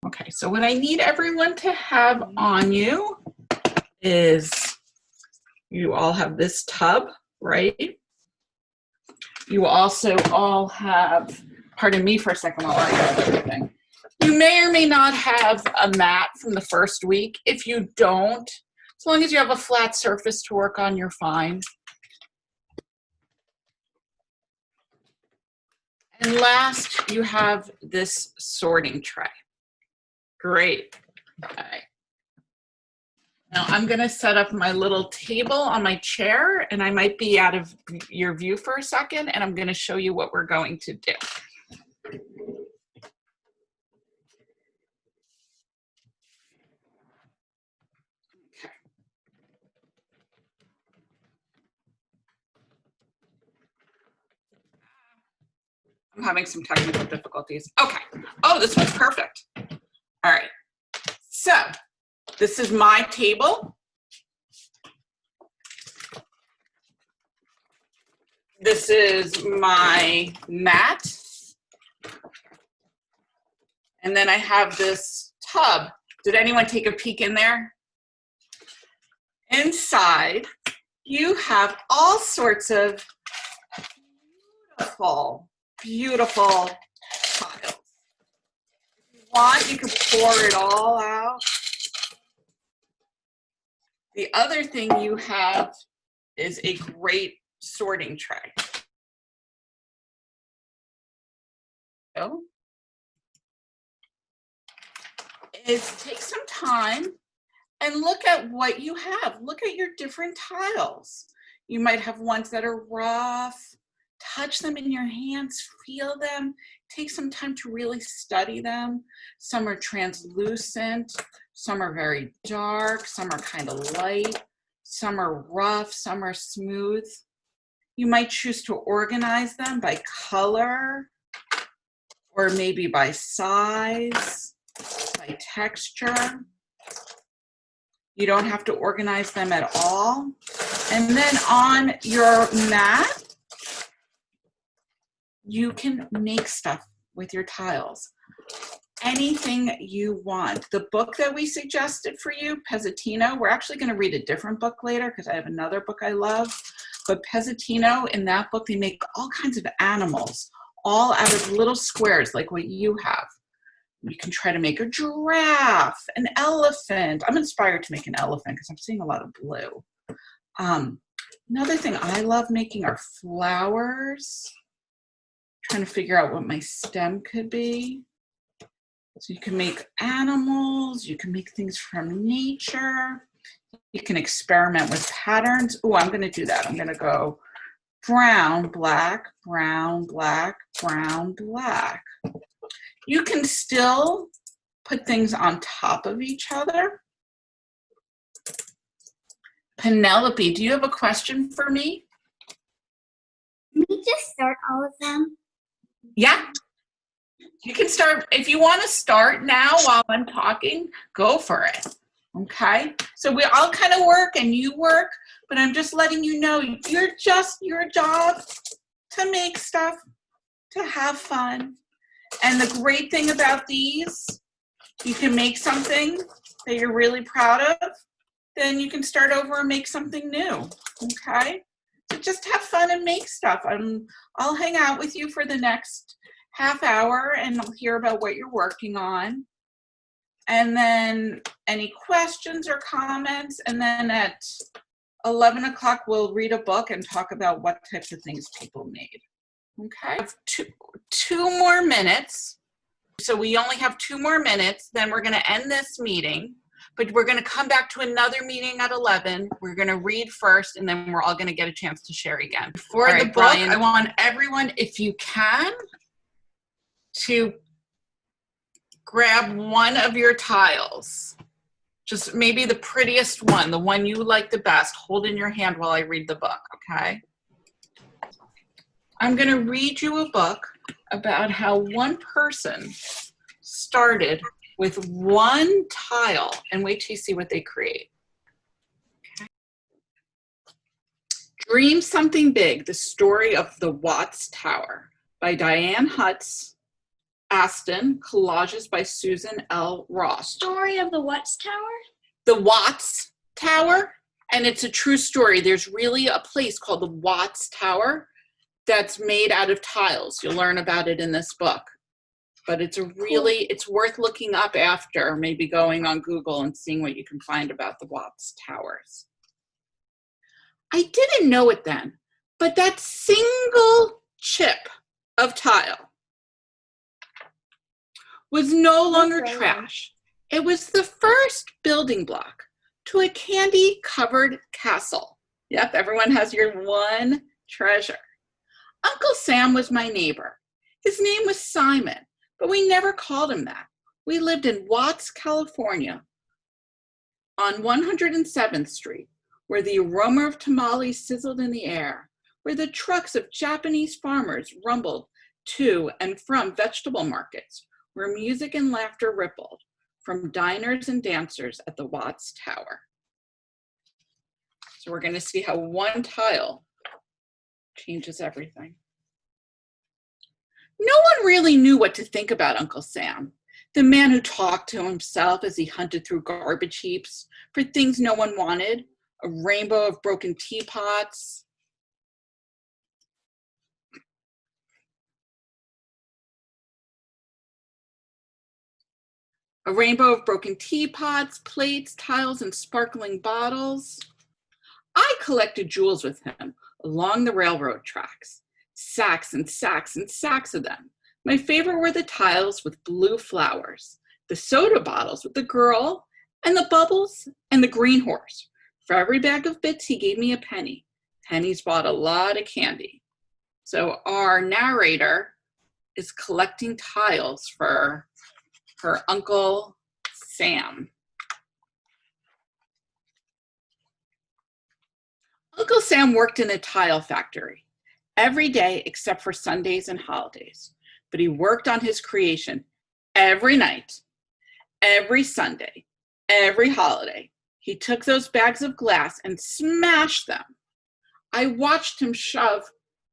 Okay, so what I need everyone to have on you is you all have this tub, right? You also all have, pardon me for a second while I have everything. You may or may not have a mat from the first week. If you don't, as long as you have a flat surface to work on, you're fine. And last, you have this sorting tray. Great. Okay. Now I'm going to set up my little table on my chair, and I might be out of your view for a second, and I'm going to show you what we're going to do. Okay. I'm having some technical difficulties. Okay. Oh, this one's perfect. All right. So this is my table. This is my mat. And then I have this tub. Did anyone take a peek in there? Inside, you have all sorts of beautiful, beautiful tiles. If you want, you can pour it all out. The other thing you have is a great sorting tray. So, take some time and look at what you have. Look at your different tiles. You might have ones that are rough. Touch them in your hands, feel them. Take some time to really study them. Some are translucent, some are very dark, some are kind of light, some are rough, some are smooth. You might choose to organize them by color, or maybe by size, by texture. You don't have to organize them at all. And then on your mat, you can make stuff with your tiles. Anything you want. The book that we suggested for you, Pezzatino, we're actually going to read a different book later because I have another book I love. But Pezzatino, in that book, they make all kinds of animals, all out of little squares like what you have. You can try to make a giraffe, an elephant. I'm inspired to make an elephant because I'm seeing a lot of blue. Another thing I love making are flowers. Trying to figure out what my stem could be. So you can make animals, you can make things from nature, you can experiment with patterns. Oh, I'm gonna do that. I'm gonna go brown, black, brown, black, brown, black. You can still put things on top of each other. Penelope, do you have a question for me? Can we just start all of them? Yeah, you can start. If you want to start now while I'm talking, go for it. Okay, so we all kind of work and you work, but I'm just letting you know you're just your job to make stuff, to have fun. And the great thing about these, you can make something that you're really proud of, then you can start over and make something new. Okay. So just have fun and make stuff. I'll hang out with you for the next half hour and I'll hear about what you're working on. And then any questions or comments. And then at 11 o'clock, we'll read a book and talk about what types of things people made. Okay. I have two more minutes. So we only have 2 more minutes. Then we're going to end this meeting. But we're going to come back to another meeting at 11. We're going to read first, and then we're all going to get a chance to share again. For the book, Brian, I want everyone, if you can, to grab one of your tiles. Just maybe the prettiest one, the one you like the best. Hold in your hand while I read the book, okay? I'm going to read you a book about how one person started with one tile, and wait till you see what they create. Okay. Dream Something Big, The Story of the Watts Tower by Diane Hutz Aston, collages by Susan L. Ross. Story of the Watts Tower? The Watts Tower, and it's a true story. There's really a place called the Watts Tower that's made out of tiles. You'll learn about it in this book. But it's it's worth looking up after, maybe going on Google and seeing what you can find about the Watts Towers. I didn't know it then, but that single chip of tile was no longer trash. It was the first building block to a candy-covered castle. Yep, everyone has your one treasure. Uncle Sam was my neighbor. His name was Simon, but we never called him that. We lived in Watts, California, on 107th Street, where the aroma of tamales sizzled in the air, where the trucks of Japanese farmers rumbled to and from vegetable markets, where music and laughter rippled from diners and dancers at the Watts Tower. So we're going to see how one tile changes everything. No one really knew what to think about Uncle Sam, the man who talked to himself as he hunted through garbage heaps for things no one wanted, a rainbow of broken teapots, plates, tiles, and sparkling bottles. I collected jewels with him along the railroad tracks, sacks and sacks and sacks of them. My favorite were the tiles with blue flowers, the soda bottles with the girl, and the bubbles and the green horse. For every bag of bits, he gave me a penny. Pennies bought a lot of candy. So our narrator is collecting tiles for her Uncle Sam. Uncle Sam worked in a tile factory every day except for Sundays and holidays. But he worked on his creation every night, every Sunday, every holiday. He took those bags of glass and smashed them. I watched him shove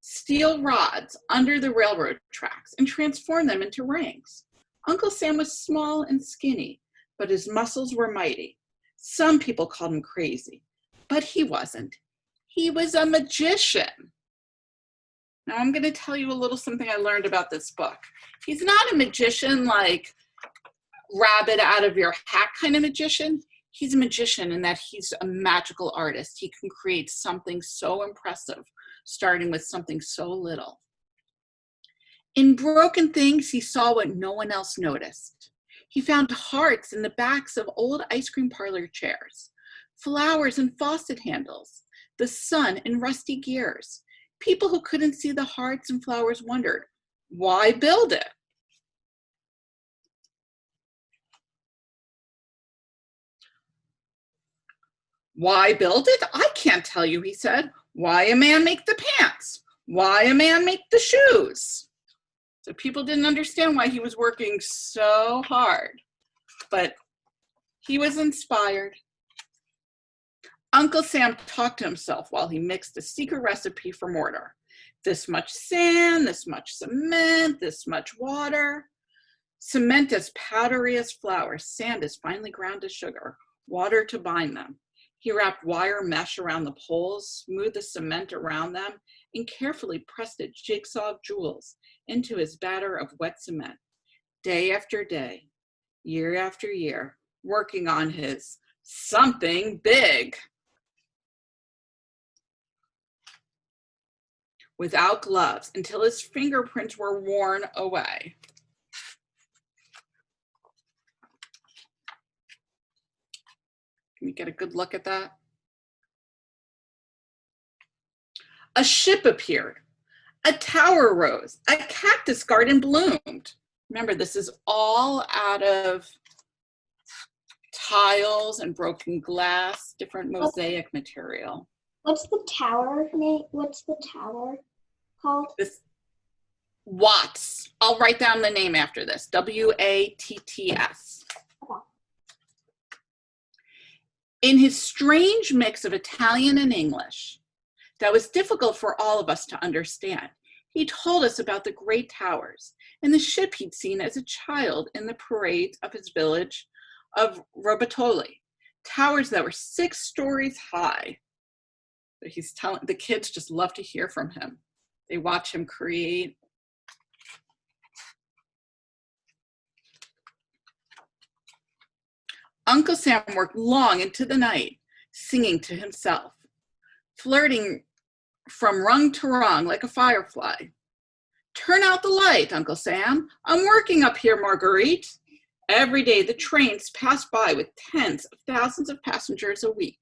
steel rods under the railroad tracks and transform them into rings. Uncle Sam was small and skinny, but his muscles were mighty. Some people called him crazy, but he wasn't. He was a magician. Now I'm going to tell you a little something I learned about this book. He's not a magician like rabbit out of your hat kind of magician. He's a magician in that he's a magical artist. He can create something so impressive, starting with something so little. In broken things, he saw what no one else noticed. He found hearts in the backs of old ice cream parlor chairs, flowers in faucet handles, the sun in rusty gears. People who couldn't see the hearts and flowers wondered, why build it? Why build it? I can't tell you, he said. Why a man make the pants? Why a man make the shoes? So people didn't understand why he was working so hard, but he was inspired. Uncle Sam talked to himself while he mixed a secret recipe for mortar. This much sand, this much cement, this much water. Cement as powdery as flour, sand as finely ground as sugar, water to bind them. He wrapped wire mesh around the poles, smoothed the cement around them, and carefully pressed a jigsaw of jewels into his batter of wet cement. Day after day, year after year, working on his something big. Without gloves, until his fingerprints were worn away. Can we get a good look at that? A ship appeared, a tower rose, a cactus garden bloomed. Remember, this is all out of tiles and broken glass, different mosaic material. What's the tower name? What's the tower called? This Watts. I'll write down the name after this. W-A-T-T-S. Okay. In his strange mix of Italian and English, that was difficult for all of us to understand, He told us about the great towers and the ship he'd seen as a child in the parades of his village of Robatoli, towers that were 6 stories high. He's telling, the kids just love to hear from him. They watch him create. Uncle Sam worked long into the night, singing to himself, flirting from rung to rung like a firefly. Turn out the light, Uncle Sam. I'm working up here, Marguerite. Every day the trains pass by with tens of thousands of passengers a week.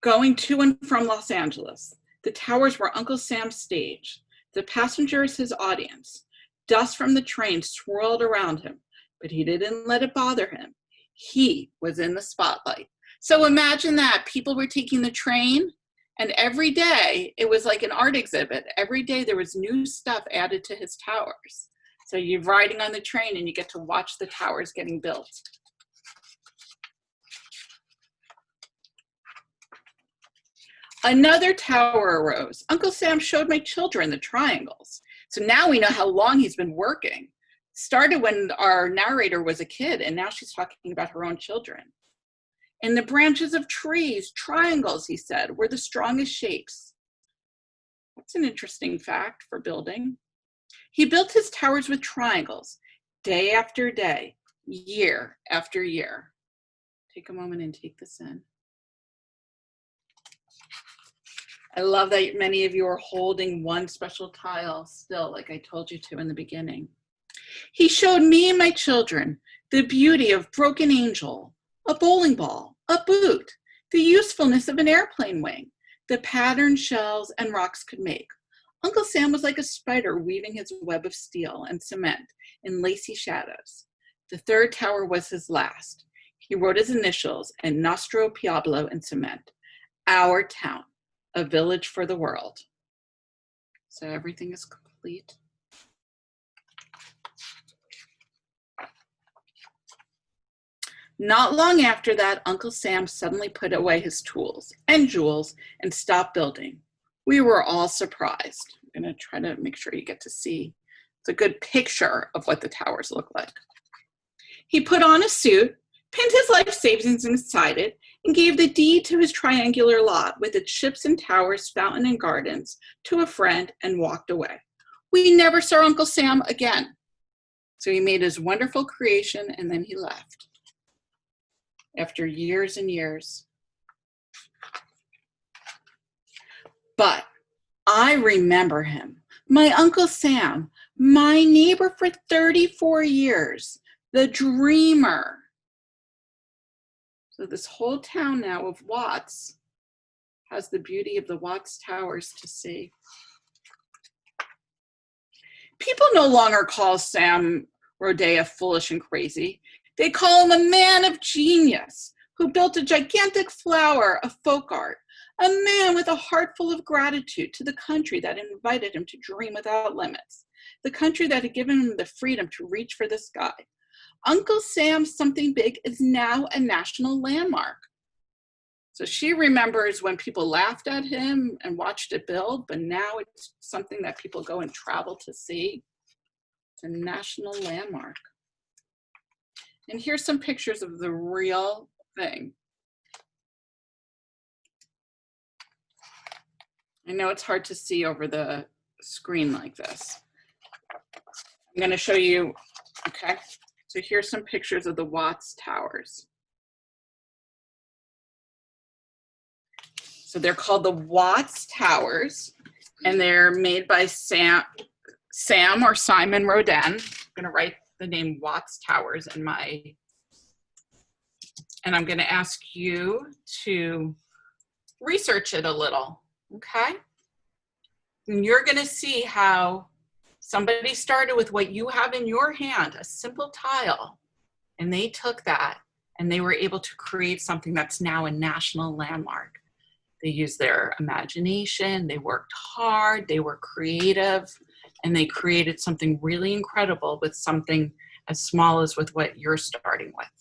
Going to and from Los Angeles, the towers were Uncle Sam's stage, the passengers his audience. Dust from the train swirled around him, but he didn't let it bother him. He was in the spotlight. So imagine that. People were taking the train, and every day it was like an art exhibit. Every day there was new stuff added to his towers. So you're riding on the train and you get to watch the towers getting built. Another tower arose. Uncle Sam showed my children the triangles. So now we know how long he's been working. Started when our narrator was a kid, and now she's talking about her own children. In the branches of trees, triangles, he said, were the strongest shapes. That's an interesting fact for building. He built his towers with triangles, day after day, year after year. Take a moment and take this in. I love that many of you are holding one special tile still, like I told you to in the beginning. He showed me and my children the beauty of broken angel, a bowling ball, a boot, the usefulness of an airplane wing, the pattern shells and rocks could make. Uncle Sam was like a spider weaving his web of steel and cement in lacy shadows. The 3rd tower was his last. He wrote his initials and Nostro Piablo in cement. Our town, a village for the world. So everything is complete. Not long after that, Uncle Sam suddenly put away his tools and jewels and stopped building. We were all surprised. I'm going to try to make sure you get to see. It's a good picture of what the towers look like. He put on a suit, pinned his life savings inside it, and gave the deed to his triangular lot with its ships and towers, fountain and gardens to a friend and walked away. We never saw Uncle Sam again. So he made his wonderful creation and then he left. After years and years. But I remember him, my Uncle Sam, my neighbor for 34 years, the dreamer. So this whole town now of Watts has the beauty of the Watts Towers to see. People no longer call Sam Rodea foolish and crazy. They call him a man of genius who built a gigantic flower of folk art, a man with a heart full of gratitude to the country that invited him to dream without limits, the country that had given him the freedom to reach for the sky. Uncle Sam's Something Big is now a national landmark. So she remembers when people laughed at him and watched it build, but now it's something that people go and travel to see. It's a national landmark. And here's some pictures of the real thing. I know it's hard to see over the screen like this. I'm going to show you, okay? So here's some pictures of the Watts Towers. So they're called the Watts Towers, and they're made by Sam or Simon Rodin. I'm going to write the name Watts Towers in my, and I'm going to ask you to research it a little, okay? And you're going to see how somebody started with what you have in your hand, a simple tile, and they took that and they were able to create something that's now a national landmark. They used their imagination, they worked hard, they were creative, and they created something really incredible with something as small as with what you're starting with.